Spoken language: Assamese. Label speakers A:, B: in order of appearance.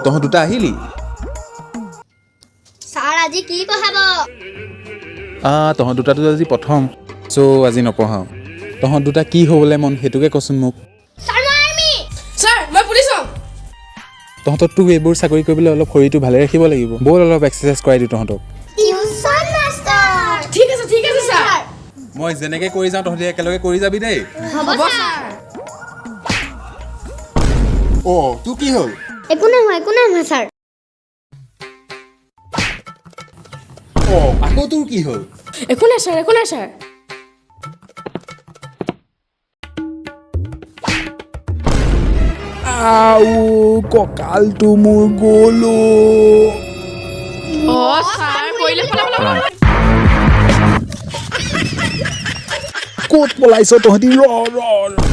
A: তহঁত দুটা আহিলি
B: ছাৰ আজি কি পঢ়াব
A: তহঁত দুটাতো আজি প্ৰথম চ' আজি নপঢ়াওঁ তহঁত দুটা কি হ'বলৈ মন সেইটোকে কচোন মোক
B: ছাৰ মই আৰ্মি
C: ছাৰ মই পুলিচ হ'ম
A: তহঁতকতো এইবোৰ চাকৰি কৰিবলৈ অলপ শৰীৰটো ভালে ৰাখিব লাগিব ব'ল অলপ এক্সাৰচাইজ কৰাই দিওঁ তহঁতক
B: টিউচন মাষ্টাৰ
C: ঠিক আছে ছাৰ
A: মই যেনেকৈ কৰি যাওঁ তহঁতি একেলগে কৰি যাবি দেই
B: হ'ব ছাৰ
A: তোৰ কি হ'ল
B: একো নহয় ছাৰ
A: আকৌ তোৰ কি হ'ল
C: একো নাই ছাৰ
A: কঁকালটো মোৰ গ'লো
C: ছাৰ পৰিলে
A: ক'ত পলাইছ তহঁতি ৰ